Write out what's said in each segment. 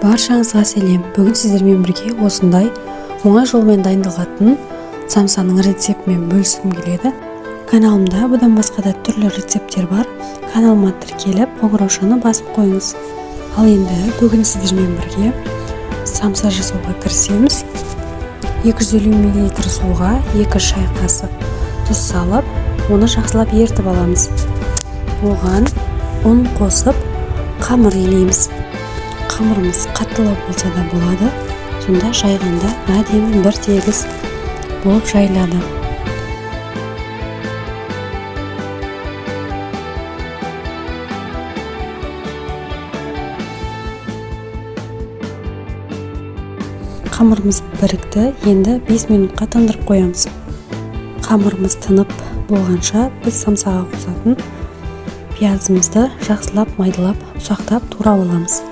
Баршаңызға сәлем. Бүгін сіздермен бірге осындай оңай жолмен дайындалатын самсаның рецептімен бөліскім келеді. Каналымда бұдан басқа да түрлі рецепттер бар. Каналыма тіркеліп, қоңыраушаны басып қойыңыз. Ал енді бүгін сіздермен бірге самса жасауға кірісеміз. 250 мл суға 2 шай қасық тұз салып, оны жақсылап ертіп аламыз. Оған ұн қосып, қамыр илейміз. Қамырымыз қаттылау болса да болады, сонда жайғанда әдемі бір тегіс болып жайылады. Қамырымыз бірікті, енді 5 минутқа тындырып қоямыз. Қамырымыз тынып болғанша біз самсаға қосатын пиязымызды жақсылап майдалап, ұсақтап турап аламыз.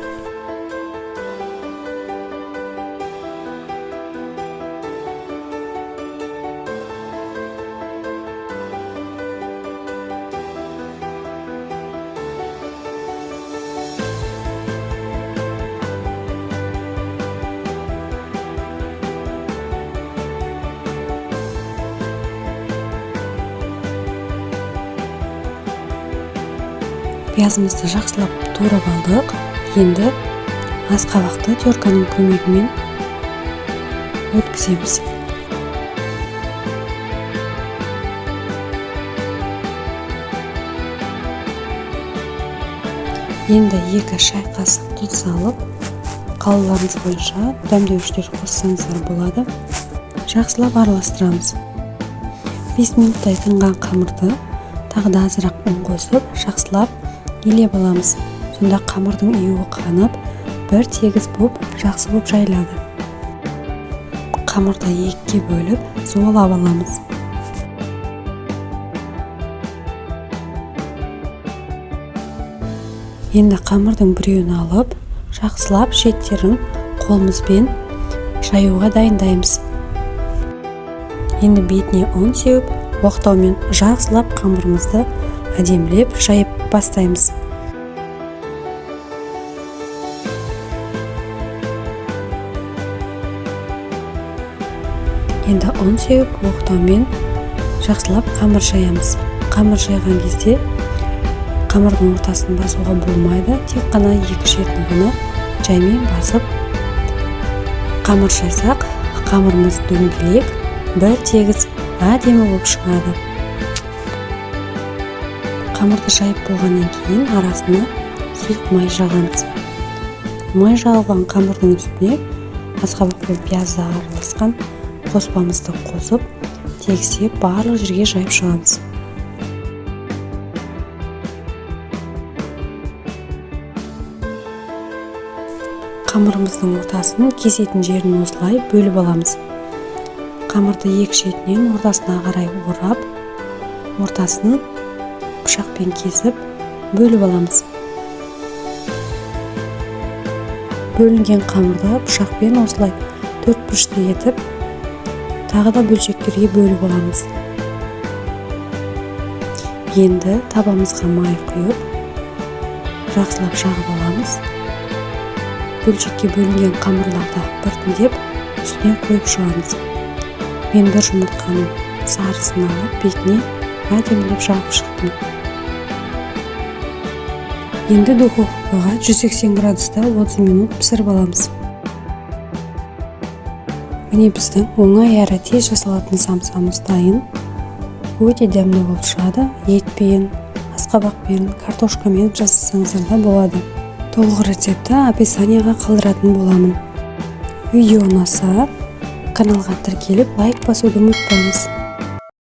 Пиязымызды жақсылап турап алдық. Енді асқабақты терканың көмегімен өткіземіз. Енді 2 шай қасық тұз салып, қалауларыңыз бойынша дәмдеуіштер қоссаңыздар болады. Жақсылап араластырамыз. 5 минуттай тынған қамырды тағы да азырақ ұн қосып, жақсылап илеп аламыз. Сонда қамырдың июі қанып, бір тегіс болып, жақсы болып жайылады. Қамырды 2-ге бөліп, суалап аламыз. Енді қамырдың біреуін алып, жақсылап шеттерін қолымызбен жаюға дайындаймыз. Енді бетіне ұн сеуіп, оқтаумен жақсылап қамырымызды әдемілеп жайып бастаймыз. Енді ұн сеуіп, оқтаумен жақсылап қамыр жаямыз. Қамыр жайған кезде қамырдың ортасын басуға болмайды, тек қана 2 шетін ғана жаймен басып қамыр жайсақ, қамырымыз дөңгелек, бір тегіс әдемі болып шығады. Қамырды жайып болғаннан кейін арасына сұйық май жағамыз. Май жағылған қамырдың үстіне асқабақ пен пиязды араласқан қоспамызды қосып, тегістеп барлық жерге жайып шығамыз. Қамырымыздың ортасын кесетін жерін осылай бөліп аламыз. Қамырды 2 шетінен ортасына қарай орап, ортасын пышақпен кесіп бөліп аламыз. Бөлінген қамырды пышақпен осылай 4 бұрышты етіп, тағы да бөлшектерге бөліп аламыз. Енді табамызға май құйып, жақсылап жағып аламыз. Бөлшекке бөлінген қамырларды біртіндеп үстіне қойып шығамыз. Мен бір жұмыртқаның сарысын алып, бетіне әдемілеп жағып шықтым. Енді духовкаға 180 градуста 30 минут пісіріп аламыз. Міне біздің оңай әрі тез жасалатын самсамыз дайын. Өте дәмді болып шығады. Етпен, асқабақпен, картошкамен жасасаңыздар да болады. Толық рецепті описанияға қалдыратын боламын. Видео ұнаса, каналға тіркеліп лайк басуды ұмытпаңыз.